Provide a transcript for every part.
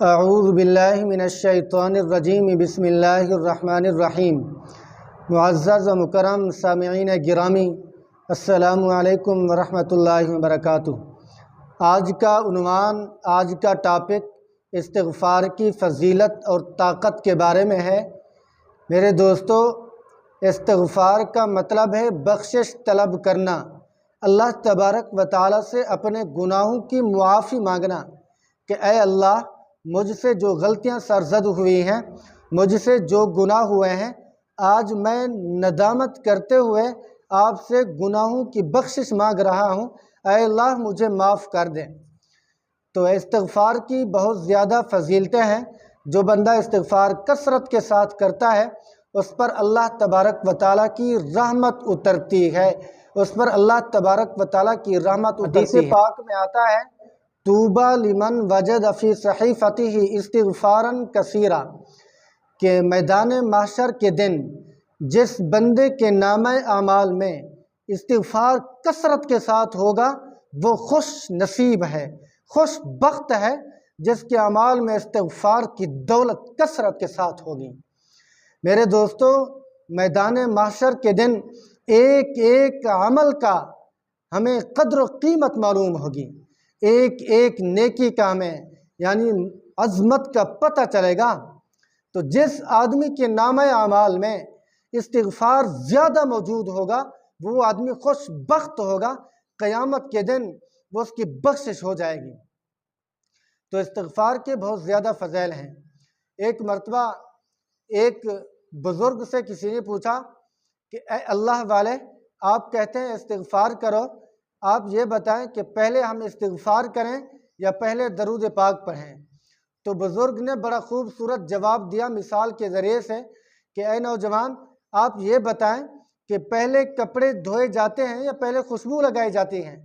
اعوذ باللہ من الشیطان الرجیم بسم اللہ الرحمن الرحیم۔ معزز و مکرم سامعین گرامی، السلام علیکم ورحمۃ اللہ وبرکاتہ۔ آج کا عنوان، آج کا ٹاپک استغفار کی فضیلت اور طاقت کے بارے میں ہے۔ میرے دوستو، استغفار کا مطلب ہے بخشش طلب کرنا، اللہ تبارک و تعالی سے اپنے گناہوں کی معافی مانگنا کہ اے اللہ، مجھ سے جو غلطیاں سرزد ہوئی ہیں، مجھ سے جو گناہ ہوئے ہیں، آج میں ندامت کرتے ہوئے آپ سے گناہوں کی بخشش مانگ رہا ہوں، اے اللہ مجھے معاف کر دیں۔ تو استغفار کی بہت زیادہ فضیلتیں ہیں۔ جو بندہ استغفار کثرت کے ساتھ کرتا ہے، اس پر اللہ تبارک و تعالیٰ کی رحمت اترتی ہے، اس پر اللہ تبارک و تعالیٰ کی رحمت اترتی ہے۔ حدیث پاک میں آتا ہے، طوبیٰ لمن وجد فی صحیفتہ استغفارا کثیرا، کہ میدان محشر کے دن جس بندے کے نامہ اعمال میں استغفار کثرت کے ساتھ ہوگا، وہ خوش نصیب ہے، خوش بخت ہے، جس کے اعمال میں استغفار کی دولت کثرت کے ساتھ ہوگی۔ میرے دوستو، میدان محشر کے دن ایک ایک عمل کا ہمیں قدر و قیمت معلوم ہوگی، ایک ایک نیکی کا ہمیں یعنی عظمت کا پتہ چلے گا۔ تو جس آدمی کے نامہ اعمال میں استغفار زیادہ موجود ہوگا، وہ آدمی خوش بخت ہوگا، قیامت کے دن وہ اس کی بخشش ہو جائے گی۔ تو استغفار کے بہت زیادہ فضائل ہیں۔ ایک مرتبہ ایک بزرگ سے کسی نے پوچھا کہ اے اللہ والے، آپ کہتے ہیں استغفار کرو، آپ یہ بتائیں کہ پہلے ہم استغفار کریں یا پہلے درود پاک پڑھیں؟ تو بزرگ نے بڑا خوبصورت جواب دیا مثال کے ذریعے سے کہ اے نوجوان، آپ یہ بتائیں کہ پہلے کپڑے دھوئے جاتے ہیں یا پہلے خوشبو لگائی جاتی ہیں؟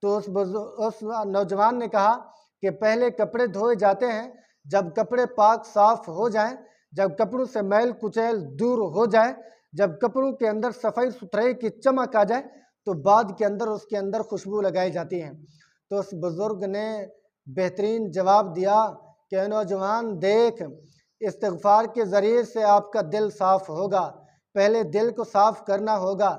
تو اس نوجوان نے کہا کہ پہلے کپڑے دھوئے جاتے ہیں، جب کپڑے پاک صاف ہو جائیں، جب کپڑوں سے میل کچیل دور ہو جائے، جب کپڑوں کے اندر صفائی ستھرائی کی چمک آ جائے، تو بعد کے اندر اس کے اندر خوشبو لگائی جاتی ہیں۔ تو اس بزرگ نے بہترین جواب دیا کہ اے نوجوان، دیکھ، استغفار کے ذریعے سے آپ کا دل صاف ہوگا، پہلے دل کو صاف کرنا ہوگا،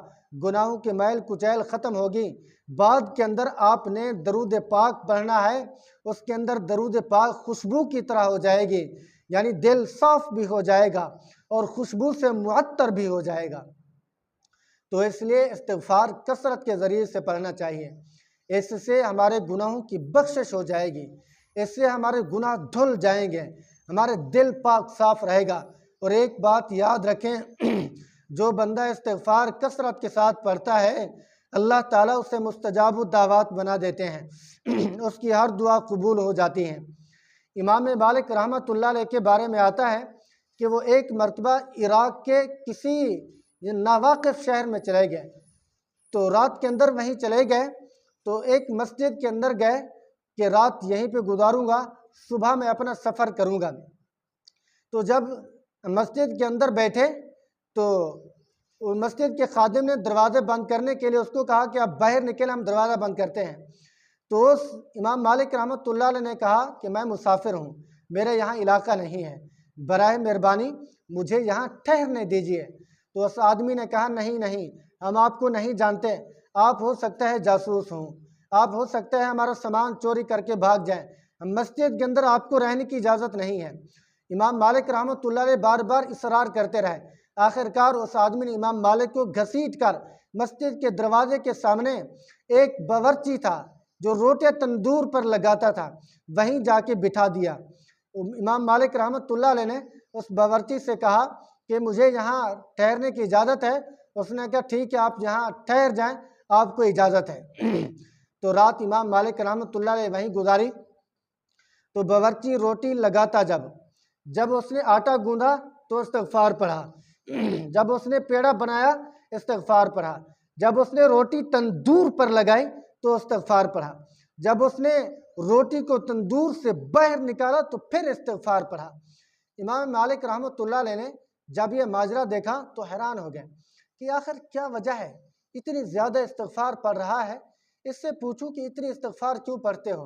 گناہوں کی میل کچیل ختم ہوگی، بعد کے اندر آپ نے درود پاک پڑھنا ہے، اس کے اندر درود پاک خوشبو کی طرح ہو جائے گی، یعنی دل صاف بھی ہو جائے گا اور خوشبو سے معطر بھی ہو جائے گا۔ تو اس لیے استغفار کثرت کے ذریعے سے پڑھنا چاہیے، اس سے ہمارے گناہوں کی بخشش ہو جائے گی، اس سے ہمارے گناہ دھل جائیں گے، ہمارے دل پاک صاف رہے گا۔ اور ایک بات یاد رکھیں، جو بندہ استغفار کثرت کے ساتھ پڑھتا ہے، اللہ تعالیٰ اسے مستجاب الدعوات بنا دیتے ہیں، اس کی ہر دعا قبول ہو جاتی ہیں۔ امام مالک رحمۃ اللہ علیہ کے بارے میں آتا ہے کہ وہ ایک مرتبہ عراق کے کسی ناواقف شہر میں چلے گئے، تو رات کے اندر وہیں چلے گئے، تو ایک مسجد کے اندر گئے کہ رات یہیں پہ گزاروں گا، صبح میں اپنا سفر کروں گا۔ تو جب مسجد کے اندر بیٹھے تو مسجد کے خادم نے دروازے بند کرنے کے لیے اس کو کہا کہ آپ باہر نکلیں، ہم دروازہ بند کرتے ہیں۔ تو اس امام مالک رحمۃ اللہ علیہ نے کہا کہ میں مسافر ہوں، میرے یہاں علاقہ نہیں ہے، براہ مہربانی مجھے یہاں ٹھہرنے دیجیے۔ تو اس آدمی نے کہا نہیں، ہم آپ کو نہیں جانتے، آپ ہو سکتا ہے جاسوس ہوں، آپ ہو سکتا ہے ہمارا سامان چوری کر کے بھاگ جائیں، ہم مسجد کے اندر آپ کو رہنے کی اجازت نہیں ہے۔ امام مالک رحمۃ اللہ علیہ بار بار اصرار کرتے رہے، آخرکار اس آدمی نے امام مالک کو گھسیٹ کر مسجد کے دروازے کے سامنے ایک باورچی تھا جو روٹے تندور پر لگاتا تھا، وہیں جا کے بٹھا دیا۔ امام مالک رحمۃ اللہ علیہ نے اس باورچی سے کہا کہ مجھے یہاں ٹھہرنے کی اجازت ہے؟ اس نے کہا ٹھیک ہے، آپ یہاں ٹھہر جائیں، آپ کو اجازت ہے۔ تو رات امام مالک رحمۃ اللہ علیہ وہیں گزاری۔ تو باورچی روٹی لگاتا جب اس نے آٹا گوندھا تو استغفار پڑھا، جب اس نے پیڑا بنایا استغفار پڑھا، جب اس نے روٹی تندور پر لگائی تو استغفار پڑھا، جب اس نے روٹی کو تندور سے باہر نکالا تو پھر استغفار پڑھا۔ امام مالک رحمۃ اللہ علیہ نے جب یہ ماجرا دیکھا تو حیران ہو گئے کہ آخر کیا وجہ ہے، اتنی زیادہ استغفار پڑھ رہا ہے، اس سے پوچھوں کہ اتنی استغفار کیوں پڑھتے ہو؟